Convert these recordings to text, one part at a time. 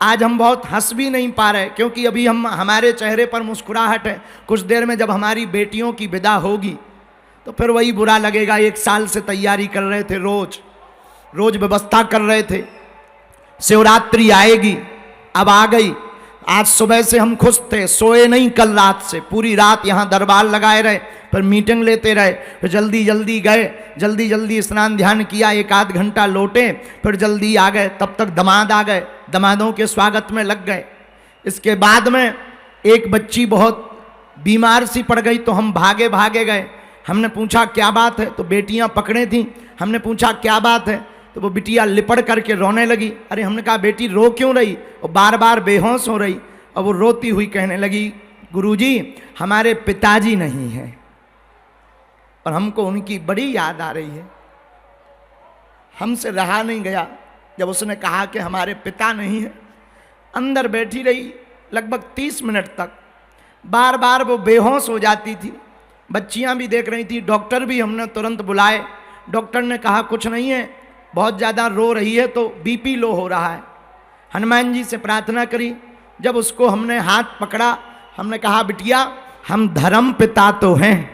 आज हम बहुत हंस भी नहीं पा रहे, क्योंकि अभी हमारे चेहरे पर मुस्कुराहट है। कुछ देर में जब हमारी बेटियों की विदा होगी तो फिर वही बुरा लगेगा। 1 साल से तैयारी कर रहे थे, रोज रोज व्यवस्था कर रहे थे, शिवरात्रि आएगी, अब आ गई। आज सुबह से हम खुश थे, सोए नहीं कल रात से, पूरी रात यहाँ दरबार लगाए रहे, फिर मीटिंग लेते रहे, फिर जल्दी जल्दी गए, जल्दी जल्दी स्नान ध्यान किया, 1 आध घंटा लौटे, फिर जल्दी आ गए। तब तक दामाद आ गए, दामादों के स्वागत में लग गए। इसके बाद में एक बच्ची बहुत बीमार सी पड़ गई, तो हम भागे भागे गए। हमने पूछा क्या बात है, तो बेटियां पकड़े थीं। हमने पूछा क्या बात है, तो वो बिटिया लिपट करके रोने लगी। अरे हमने कहा बेटी रो क्यों रही, वो बार बार बेहोश हो रही। और वो रोती हुई कहने लगी, गुरुजी हमारे पिताजी नहीं हैं और हमको उनकी बड़ी याद आ रही है। हमसे रहा नहीं गया जब उसने कहा कि हमारे पिता नहीं हैं। अंदर बैठी रही लगभग 30 मिनट तक, बार बार वो बेहोश हो जाती थी। बच्चियां भी देख रही थी, डॉक्टर भी हमने तुरंत बुलाए। डॉक्टर ने कहा कुछ नहीं है, बहुत ज़्यादा रो रही है तो बीपी लो हो रहा है। हनुमान जी से प्रार्थना करी। जब उसको हमने हाथ पकड़ा, हमने कहा बिटिया हम धर्म पिता तो हैं,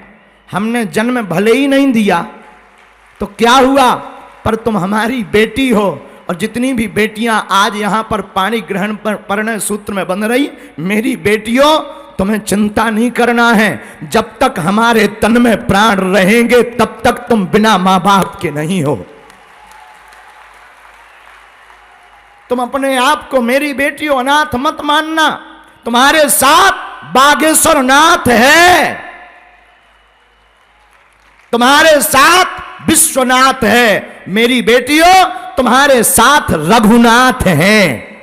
हमने जन्म भले ही नहीं दिया तो क्या हुआ, पर तुम हमारी बेटी हो। और जितनी भी बेटियां आज यहाँ पर पाणी ग्रहण पर परिणय सूत्र में बन रही, मेरी बेटियों तुम्हें चिंता नहीं करना है। जब तक हमारे तन में प्राण रहेंगे तब तक तुम बिना माँ बाप के नहीं हो। तुम अपने आप को मेरी बेटियों अनाथ मत मानना, तुम्हारे साथ बागेश्वर नाथ है, तुम्हारे साथ विश्वनाथ है। मेरी बेटियों तुम्हारे साथ रघुनाथ हैं।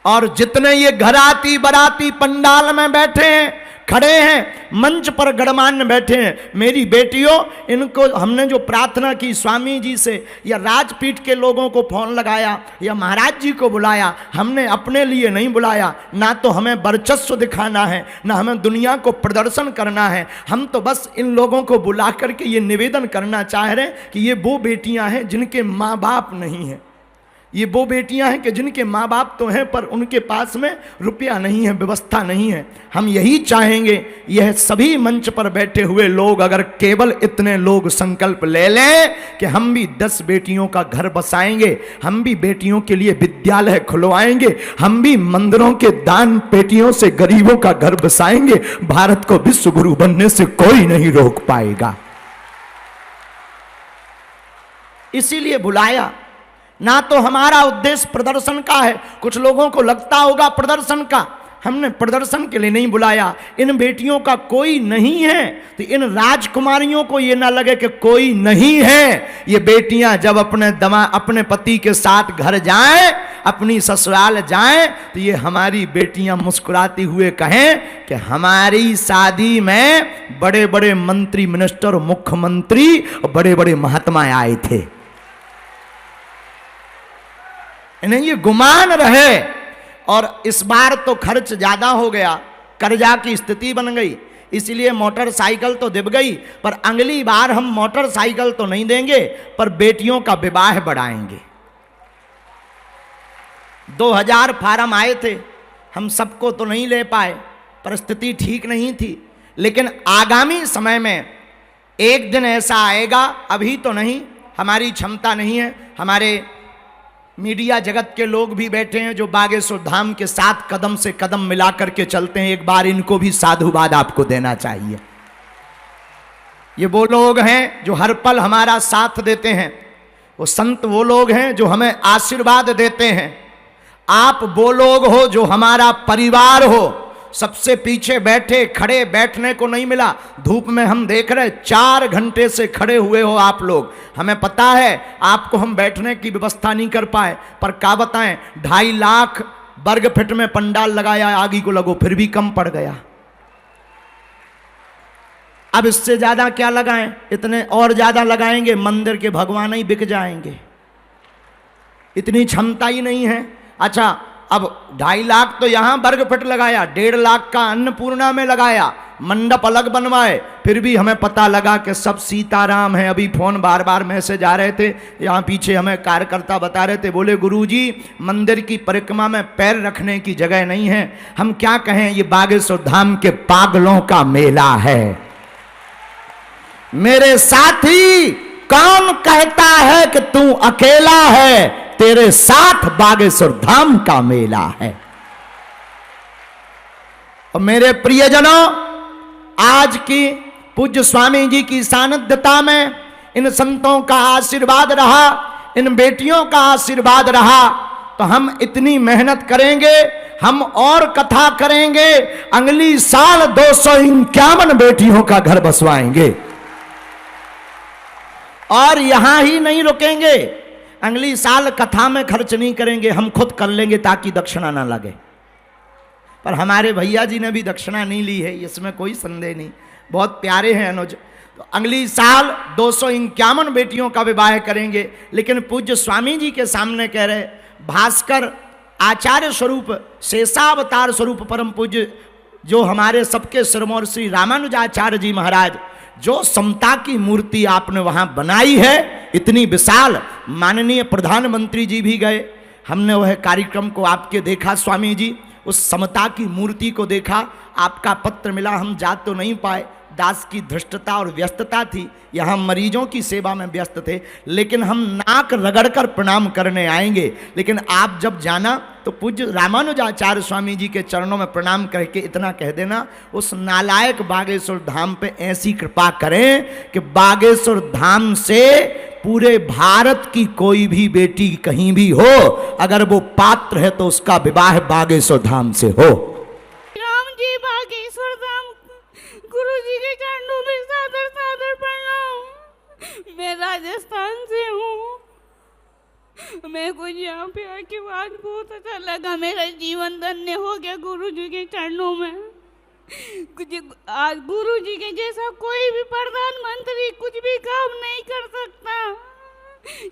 और जितने ये घराती बराती पंडाल में बैठे हैं, खड़े हैं, मंच पर गणमान्य बैठे हैं, मेरी बेटियों इनको हमने जो प्रार्थना की स्वामी जी से, या राजपीठ के लोगों को फोन लगाया, या महाराज जी को बुलाया, हमने अपने लिए नहीं बुलाया। ना तो हमें वर्चस्व दिखाना है, ना हमें दुनिया को प्रदर्शन करना है। हम तो बस इन लोगों को बुला करके ये निवेदन करना चाह रहे हैं कि ये वो बेटियां हैं जिनके माँ बाप नहीं हैं, ये वो बेटियां हैं कि जिनके माँ बाप तो हैं पर उनके पास में रुपया नहीं है, व्यवस्था नहीं है। हम यही चाहेंगे, यह सभी मंच पर बैठे हुए लोग अगर केवल इतने लोग संकल्प ले लें कि हम भी 10 बेटियों का घर बसाएंगे, हम भी बेटियों के लिए विद्यालय खुलवाएंगे, हम भी मंदिरों के दान पेटियों से गरीबों का घर बसाएंगे, भारत को विश्व गुरु बनने से कोई नहीं रोक पाएगा। इसीलिए बुलाया। ना तो हमारा उद्देश्य प्रदर्शन का है, कुछ लोगों को लगता होगा प्रदर्शन का, हमने प्रदर्शन के लिए नहीं बुलाया। इन बेटियों का कोई नहीं है तो इन राजकुमारियों को ये ना लगे कि कोई नहीं है। ये बेटियां जब अपने पति के साथ घर जाएं, अपनी ससुराल जाएं, तो ये हमारी बेटियां मुस्कुराती हुए कहें कि हमारी शादी में बड़े बड़े मंत्री, मिनिस्टर, मुख्यमंत्री और बड़े बड़े महात्मा आए थे। इन्हें ये गुमान रहे। और इस बार तो खर्च ज्यादा हो गया, कर्जा की स्थिति बन गई, इसलिए मोटरसाइकिल तो दिब गई, पर अगली बार हम मोटरसाइकिल तो नहीं देंगे, पर बेटियों का विवाह बढ़ाएंगे। 2000 फार्म आए थे, हम सबको तो नहीं ले पाए, परिस्थिति ठीक नहीं थी। लेकिन आगामी समय में एक दिन ऐसा आएगा, अभी तो नहीं, हमारी क्षमता नहीं है। हमारे मीडिया जगत के लोग भी बैठे हैं जो बागेश्वर धाम के साथ कदम से कदम मिला करके चलते हैं, एक बार इनको भी साधुवाद आपको देना चाहिए। ये वो लोग हैं जो हर पल हमारा साथ देते हैं, वो संत वो लोग हैं जो हमें आशीर्वाद देते हैं। आप वो लोग हो जो हमारा परिवार हो। सबसे पीछे बैठे, खड़े बैठने को नहीं मिला, धूप में हम देख रहे 4 घंटे से खड़े हुए हो आप लोग। हमें पता है आपको हम बैठने की व्यवस्था नहीं कर पाए, पर क्या बताएं, 2.5 लाख वर्ग फीट में पंडाल लगाया, आगे को लगो फिर भी कम पड़ गया। अब इससे ज्यादा क्या लगाएं, इतने और ज्यादा लगाएंगे मंदिर के भगवान ही बिक जाएंगे, इतनी क्षमता ही नहीं है। अच्छा, अब 2.5 लाख तो यहां वर्ग फीट लगाया, 1.5 लाख का अन्नपूर्णा में लगाया, मंडप अलग बनवाए, फिर भी हमें पता लगा कि सब सीताराम है। अभी फोन बार बार मैसेज आ रहे थे, यहाँ पीछे हमें कार्यकर्ता बता रहे थे, बोले गुरुजी मंदिर की परिक्रमा में पैर रखने की जगह नहीं है। हम क्या कहें, ये बागेश्वर धाम के पागलों का मेला है। मेरे साथी, कौन कहता है कि तू अकेला है, तेरे साथ बागेश्वर धाम का मेला है। और मेरे प्रियजनों, आज की पूज्य स्वामी जी की सानिध्यता में इन संतों का आशीर्वाद रहा, इन बेटियों का आशीर्वाद रहा, तो हम इतनी मेहनत करेंगे, हम और कथा करेंगे, अगली साल 251 बेटियों का घर बसवाएंगे। और यहां ही नहीं रुकेंगे, अगली साल कथा में खर्च नहीं करेंगे, हम खुद कर लेंगे ताकि दक्षिणा ना लगे। पर हमारे भैया जी ने भी दक्षिणा नहीं ली है, इसमें कोई संदेह नहीं, बहुत प्यारे हैं अनुज। तो अगली साल 251 बेटियों का विवाह करेंगे। लेकिन पूज्य स्वामी जी के सामने कह रहे, भास्कर आचार्य स्वरूप शेषावतार स्वरूप परम पूज्य जो हमारे सबके सिरमौर श्री रामानुजाचार्य जी महाराज, जो समता की मूर्ति आपने वहां बनाई है इतनी विशाल, माननीय प्रधानमंत्री जी भी गए, हमने वह कार्यक्रम को आपके देखा स्वामी जी, उस समता की मूर्ति को देखा, आपका पत्र मिला, हम जा तो नहीं पाए, दास की धृष्टता और व्यस्तता थी, यहाँ मरीजों की सेवा में व्यस्त थे, लेकिन हम नाक रगड़कर प्रणाम करने आएंगे। लेकिन आप जब जाना तो पूज्य रामानुजाचार्य स्वामी जी के चरणों में प्रणाम करके इतना कह देना, उस नालायक बागेश्वर धाम पे ऐसी कृपा करें कि बागेश्वर धाम से पूरे भारत की कोई भी बेटी कहीं भी हो, अगर वो पात्र है तो उसका विवाह बागेश्वर धाम से हो। राम जी बागेश्वर धाम गुरु जी के चरणों में सादर सादर प्रणाम। मैं राजस्थान से हूँ, मैं कुछ यहाँ पे आके बाद बहुत अच्छा लगा, मेरा जीवन धन्य हो गया गुरु जी के चरणों में। कुछ आज गुरु जी के जैसा कोई भी प्रधानमंत्री कुछ भी काम नहीं कर सकता,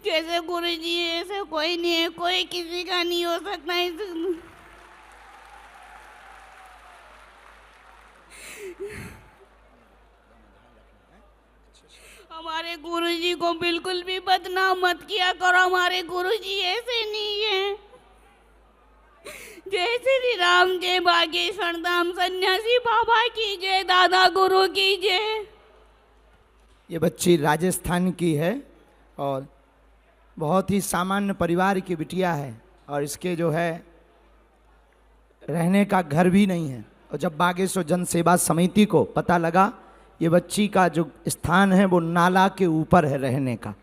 जैसे गुरु जी ऐसे कोई नहीं है, कोई किसी का नहीं हो सकता। हमारे गुरुजी को बिल्कुल भी बदनाम मत किया करो, हमारे गुरुजी ऐसे नहीं है। जय श्री राम, जय बागेश्वर धाम सन्यासी बाबा की जय, दादा गुरु की जय। ये बच्ची राजस्थान की है और बहुत ही सामान्य परिवार की बिटिया है, और इसके जो है रहने का घर भी नहीं है। और जब बागेश्वर जन सेवा समिति को पता लगा ये बच्ची का जो स्थान है वो नाला के ऊपर है रहने का,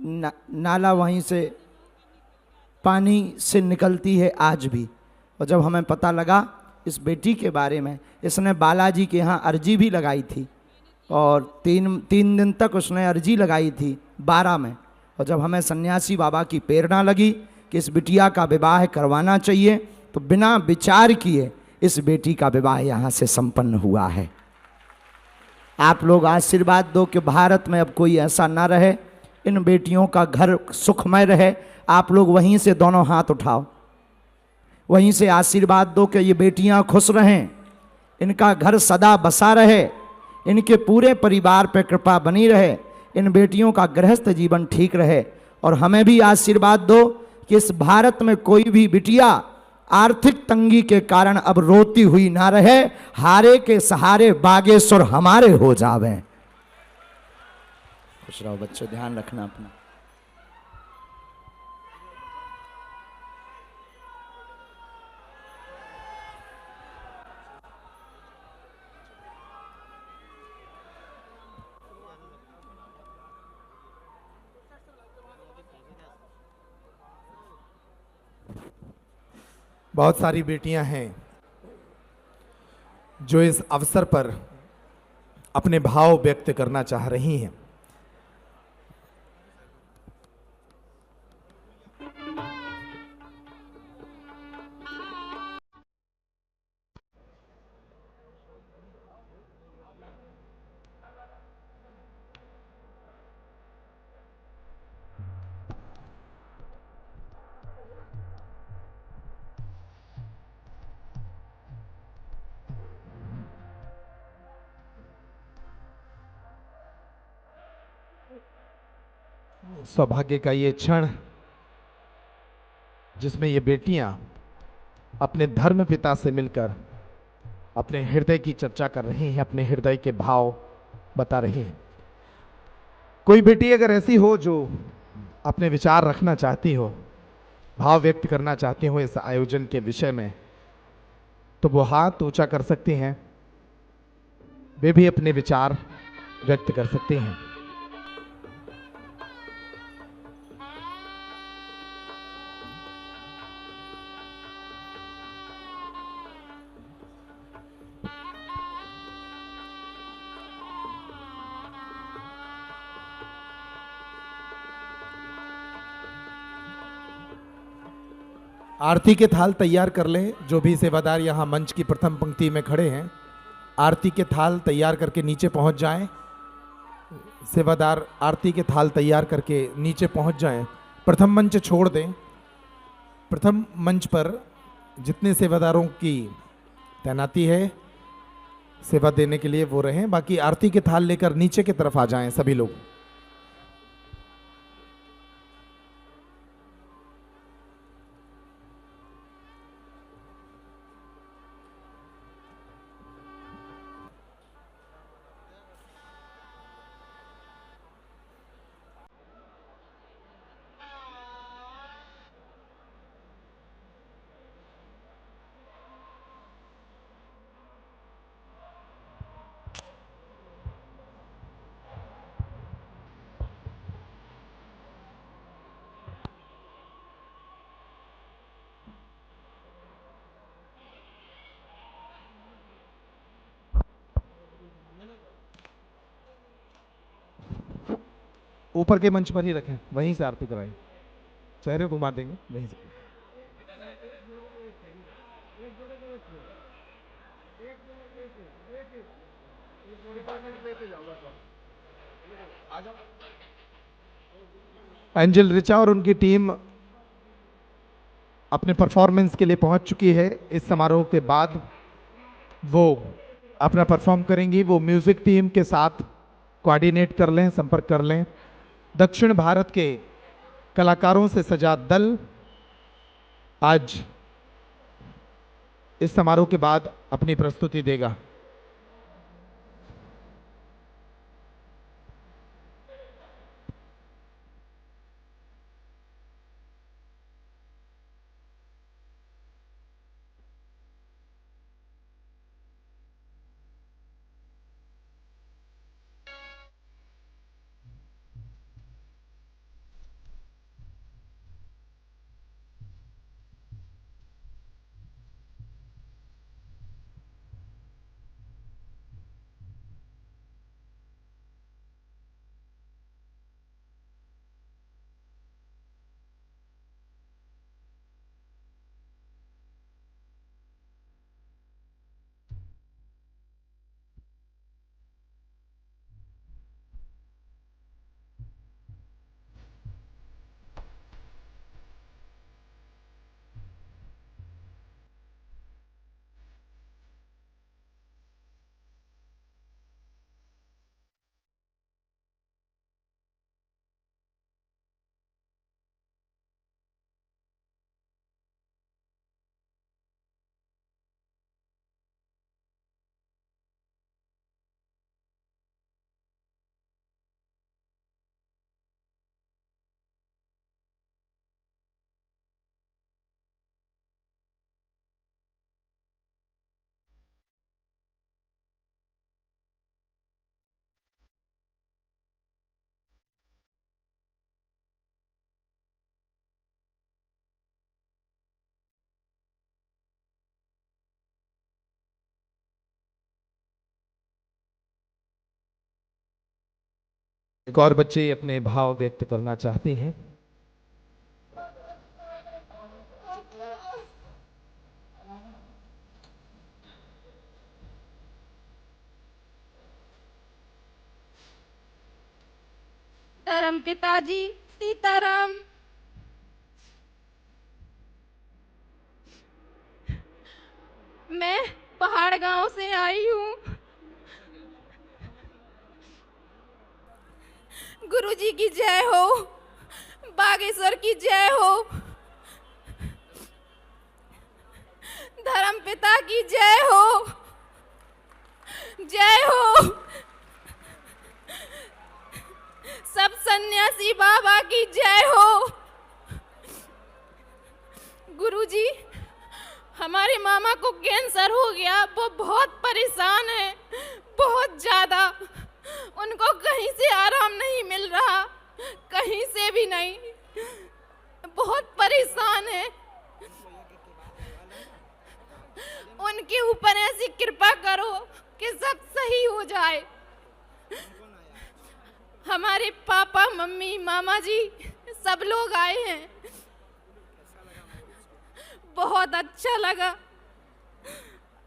नाला वहीं से पानी से निकलती है आज भी। और जब हमें पता लगा इस बेटी के बारे में, इसने बालाजी के यहाँ अर्जी भी लगाई थी, और तीन दिन तक उसने अर्जी लगाई थी 12 में। और जब हमें सन्यासी बाबा की प्रेरणा लगी कि इस बिटिया का विवाह करवाना चाहिए, तो बिना विचार किए इस बेटी का विवाह यहाँ से संपन्न हुआ है। आप लोग आशीर्वाद दो कि भारत में अब कोई ऐसा ना रहे, इन बेटियों का घर सुखमय रहे। आप लोग वहीं से दोनों हाथ उठाओ, वहीं से आशीर्वाद दो कि ये बेटियां खुश रहें, इनका घर सदा बसा रहे, इनके पूरे परिवार पर कृपा बनी रहे, इन बेटियों का गृहस्थ जीवन ठीक रहे। और हमें भी आशीर्वाद दो कि इस भारत में कोई भी बिटिया आर्थिक तंगी के कारण अब रोती हुई ना रहे, हारे के सहारे बागेश्वर हमारे हो जावे। खुश रहो बच्चों, ध्यान रखना अपना। बहुत सारी बेटियां हैं जो इस अवसर पर अपने भाव व्यक्त करना चाह रही हैं। सौभाग्य का ये क्षण जिसमें ये बेटियां अपने धर्म पिता से मिलकर अपने हृदय की चर्चा कर रही हैं, अपने हृदय के भाव बता रही हैं। कोई बेटी अगर ऐसी हो जो अपने विचार रखना चाहती हो, भाव व्यक्त करना चाहती हो इस आयोजन के विषय में, तो वो हाथ ऊंचा कर सकती हैं, वे भी अपने विचार व्यक्त कर सकती हैं। आरती के थाल तैयार कर लें। जो भी सेवादार यहाँ मंच की प्रथम पंक्ति में खड़े हैं, आरती के थाल तैयार करके नीचे पहुंच जाएं। सेवादार आरती के थाल तैयार करके नीचे पहुंच जाएं। प्रथम मंच छोड़ दें। प्रथम मंच पर जितने सेवादारों की तैनाती है सेवा देने के लिए वो रहें, बाकी आरती के थाल लेकर नीचे की तरफ आ जाएं सभी लोग। ऊपर के मंच पर ही रखें, वहीं से आरती कराएं। चेहरे घुमा देंगे वहीं से। एंजल रिचा और उनकी टीम अपने परफॉर्मेंस के लिए पहुंच चुकी है। इस समारोह के बाद वो अपना परफॉर्म करेंगी। वो म्यूजिक टीम के साथ कोऑर्डिनेट कर लें, संपर्क कर लें। दक्षिण भारत के कलाकारों से सजा दल आज इस समारोह के बाद अपनी प्रस्तुति देगा। एक और बच्चे अपने भाव व्यक्त करना चाहते हैं। धर्म पिताजी सीताराम। मैं पहाड़ गांव से आई हूँ। गुरुजी की जय हो। बागेश्वर की जय हो, धर्म पिता की जय हो, जय हो, सब सन्यासी बाबा की जय हो। गुरुजी, हमारे मामा को कैंसर हो गया, वो बहुत परेशान है, बहुत ज़्यादा। उनको कहीं से आराम नहीं मिल रहा, कहीं से भी नहीं, बहुत परेशान है। उनके ऊपर ऐसी कृपा करो कि सब सही हो जाए। हमारे पापा, मम्मी, मामा जी सब लोग आए हैं। बहुत अच्छा लगा।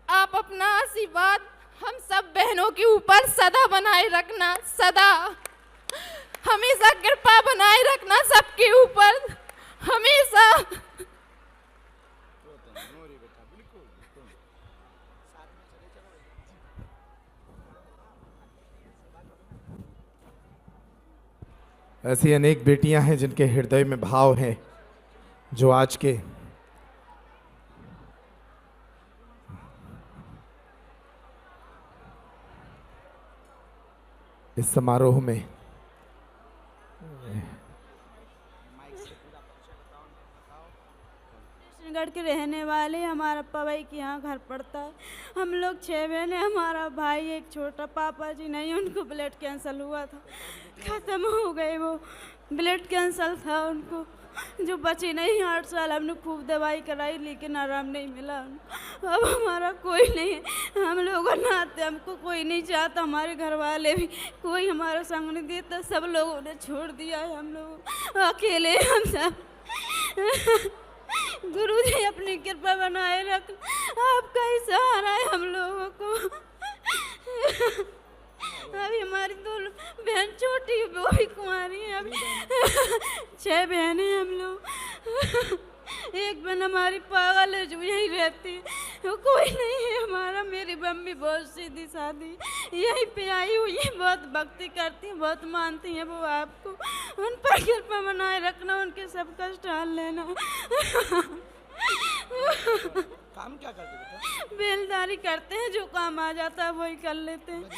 आप अपना आशीर्वाद हम सब बहनों के ऊपर सदा बनाए रखना, सदा हमेशा कृपा बनाए रखना सबके ऊपर, हमेशा। ऐसी अनेक बेटियां हैं जिनके हृदय में भाव है, जो आज के इस समारोह में कृष्णगढ़ के रहने वाले, हमारा पवई के यहाँ घर पड़ता है। हम लोग 6 बहन हैं। हमारा भाई एक छोटा, पापा जी नहीं, उनको ब्लड कैंसर हुआ था, ख़त्म हो गए। वो ब्लड कैंसर था उनको, जो बचे नहीं। 8 साल हमने खूब दवाई कराई, लेकिन आराम नहीं मिला उनको। अब हमारा कोई नहीं है, हम लोग नाते, हमको कोई नहीं चाहता। हमारे घर वाले भी कोई हमारा संग नहीं देता, सब लोगों ने छोड़ दिया है। हम लोग अकेले, हम सब। गुरु जी अपनी कृपा बनाए रख, आपका ही सहारा है हम लोगों को। अभी हमारी 2 बहन छोटी, वो भी कुंवारी है। अभी 6 बहनें हैं हम लोग। एक बहन हमारी पागल है, जो यहीं रहती है, वो कोई नहीं है हमारा। मेरी मम्मी बहुत सीधी सादी, यहीं पे आई हुई है, बहुत भक्ति करती है, बहुत मानती है वो आपको। उन पर कृपा बनाए रखना, उनके सब कष्ट हल लेना। काम क्या करते बेटा? बेलदारी करते हैं, जो काम आ जाता है वही कर लेते हैं।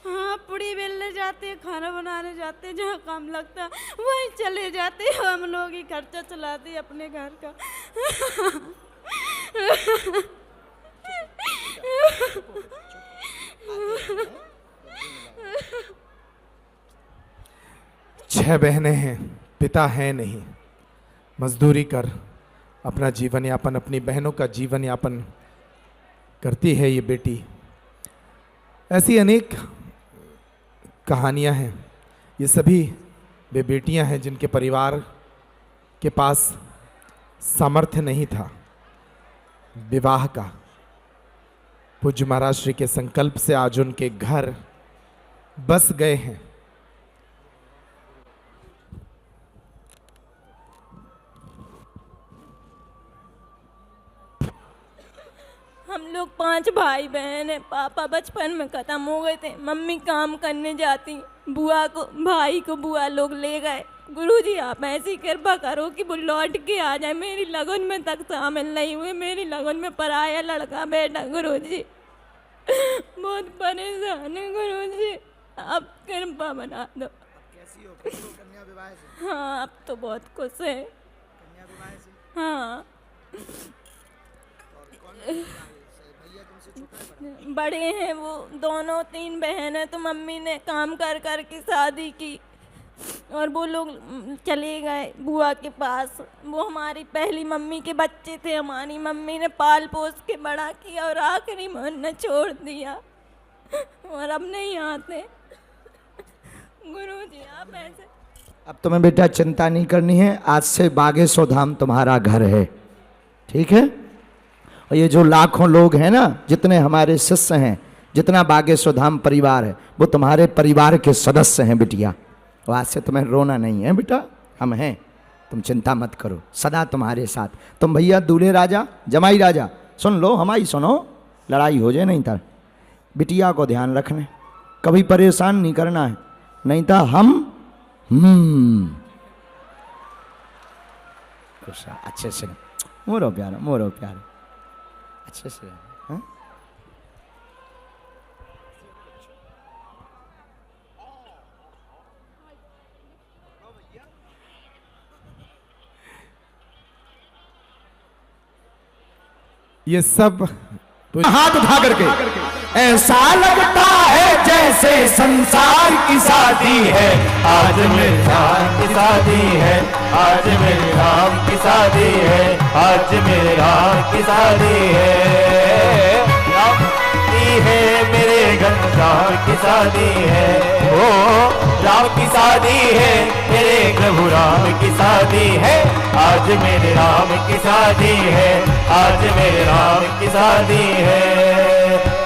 हाँ, पूड़ी बेलने जाते हैं, खाना बनाने जाते हैं, जहाँ काम लगता है वहीं चले जाते हैं। हम लोग ही खर्चा चलाते हैं अपने घर का। 6 बहनें हैं, पिता है नहीं, मजदूरी कर अपना जीवन यापन, अपनी बहनों का जीवन यापन करती है ये बेटी। ऐसी अनेक कहानियां हैं। ये सभी वे बेटियां हैं जिनके परिवार के पास सामर्थ्य नहीं था विवाह का। पूज्य महाराज श्री के संकल्प से आज उनके घर बस गए हैं। हम लोग 5 भाई बहन हैं। पापा बचपन में ख़त्म हो गए थे, मम्मी काम करने जाती, भाई को बुआ लोग ले गए। गुरुजी आप ऐसी कृपा करो कि वो लौट के आ जाए। मेरी लगन में तक शामिल नहीं हुए, मेरी लगन में पराया लड़का बेटा। गुरुजी बहुत परेशान है गुरुजी, आप कृपा बना दो। कैसी हो? खुश हो कन्या विवाह से? हाँ, अब तो बहुत खुश है। कन्या विवाह से? हाँ, और कौन भैया तुमसे छोटा है बड़ा? बड़े हैं वो दोनों। 3 बहन है, तो मम्मी ने काम कर कर के शादी की और वो लोग चले गए बुआ के पास। वो हमारी पहली मम्मी के बच्चे थे, हमारी मम्मी ने पाल पोस के बड़ा किया और आखिरी में उन्होंने छोड़ दिया और अब नहीं आते। गुरुजी आप ऐसे। अब तुम्हें बेटा चिंता नहीं करनी है, आज से बागेश्वर धाम तुम्हारा घर है, ठीक है? और ये जो लाखों लोग हैं ना, जितने हमारे शिष्य हैं, जितना बागेश्वर धाम परिवार है, वो तुम्हारे परिवार के सदस्य हैं बिटिया। और आज से तुम्हें रोना नहीं है बेटा, हम हैं, तुम चिंता मत करो, सदा तुम्हारे साथ। तुम भैया दूल्हे राजा, जमाई राजा, सुन लो, हमारी सुनो, लड़ाई हो जाए नहीं तो बिटिया को ध्यान रखना, कभी परेशान नहीं करना है, नहीं तो हम खुश रहो, अच्छे से मोरो प्यारो, मोरो प्यारो, अच्छे से हाँ? ये सब तो हाथ उठा करके ऐसा लगता है जैसे संसार की शादी है, आज मेरे राम की शादी है, आज मेरे राम की शादी है, आज मेरे राम की शादी है, राम की है मेरे घर राम की शादी है, ओ राम की शादी है, मेरे प्रभु राम की शादी है, आज मेरे राम की शादी है, आज मेरे राम की शादी है।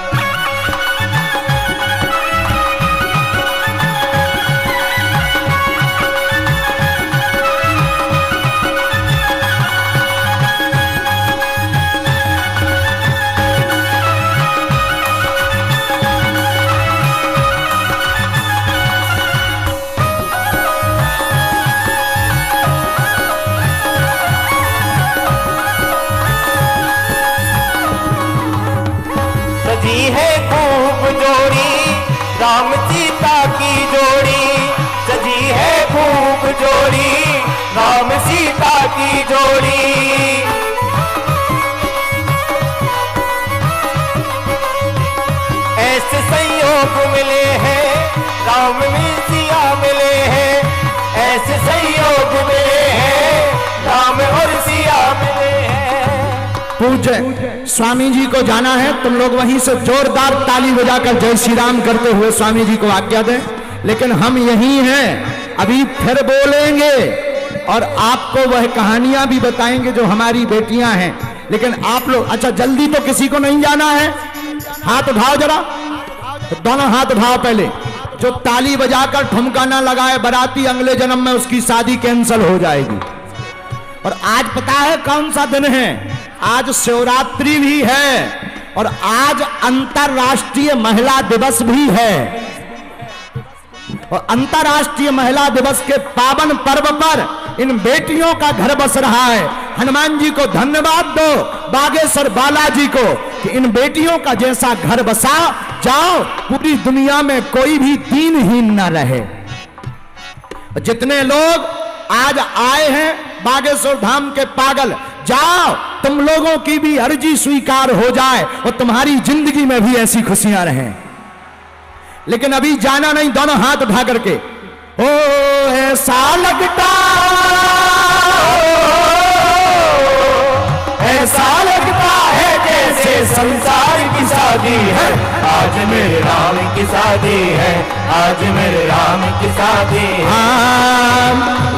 सजी है खूब जोड़ी राम सीता की जोड़ी, सजी है खूब जोड़ी राम सीता की जोड़ी, ऐसे संयोग मिले हैं राम में सिया मिले हैं, ऐसे संयोग मिले हैं राम और सिया मिले हैं। पूज्य स्वामी जी को जाना है, तुम लोग वहीं से जोरदार ताली बजाकर जय श्री राम करते हुए स्वामी जी को आज्ञा दें। लेकिन हम यहीं हैं, अभी फिर बोलेंगे और आपको वह कहानियां भी बताएंगे जो हमारी बेटियां हैं। लेकिन आप लोग अच्छा जल्दी तो किसी को नहीं जाना है, हाथ उठाओ जरा, तो दोनों हाथ उठाओ पहले। जो ताली बजाकर ठुमका ना लगाए बाराती, अगले जन्म में उसकी शादी कैंसिल हो जाएगी। और आज पता है कौन सा दिन है? आज शिवरात्रि भी है और आज अंतरराष्ट्रीय महिला दिवस भी है। और अंतरराष्ट्रीय महिला दिवस के पावन पर्व पर इन बेटियों का घर बस रहा है। हनुमान जी को धन्यवाद दो, बागेश्वर बालाजी को, कि इन बेटियों का जैसा घर बसा, जाओ पूरी दुनिया में कोई भी दीनहीन न रहे। जितने लोग आज आए हैं बागेश्वर धाम के पागल, जाओ तुम लोगों की भी अर्जी स्वीकार हो जाए और तुम्हारी जिंदगी में भी ऐसी खुशियां रहें। लेकिन अभी जाना नहीं, दोनों हाथ उठा करके। ओ ऐसा लगता, ऐसा लगता है जैसे संसार की शादी है, आज मेरे राम की शादी है, आज मेरे राम की शादी है,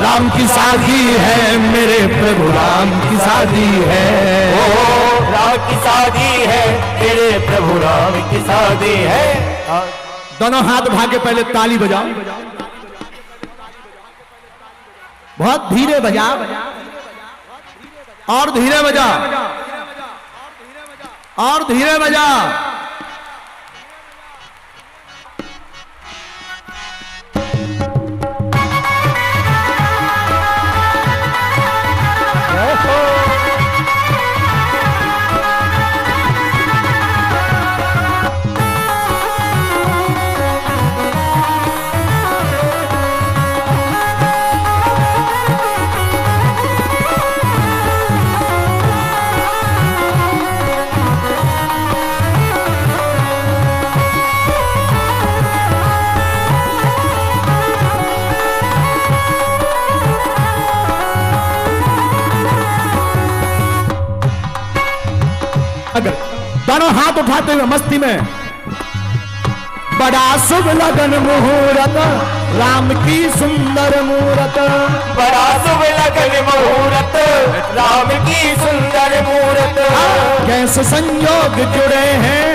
राम की शादी है, मेरे प्रभु राम की शादी है, ओ राम की शादी है, मेरे प्रभु राम की शादी है। दोनों हाथ उठा के पहले ताली बजाओ, बहुत धीरे बजा और धीरे बजा और धीरे बजा। अगर दोनों हाथ उठाते हुए मस्ती में, बड़ा शुभ लगन मुहूर्त राम की सुंदर मूरत, बड़ा शुभ लगन मुहूर्त राम की सुंदर मूरत, कैसे संयोग जुड़े हैं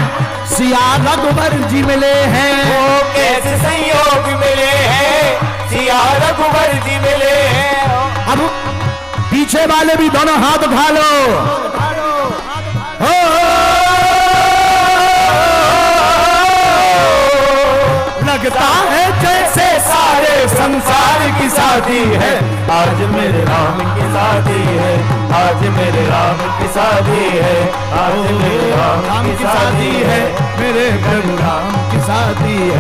सिया रघुवर जी मिले हैं, वो कैसे संयोग मिले हैं सिया रघुवर जी मिले हैं। अब पीछे वाले भी दोनों हाथ उठा लो। लगता है जैसे सारे संसार की की शादी है, आज मेरे राम की शादी है, आज मेरे राम की शादी है, आज मेरे राम की शादी है, मेरे प्रभु राम की शादी है।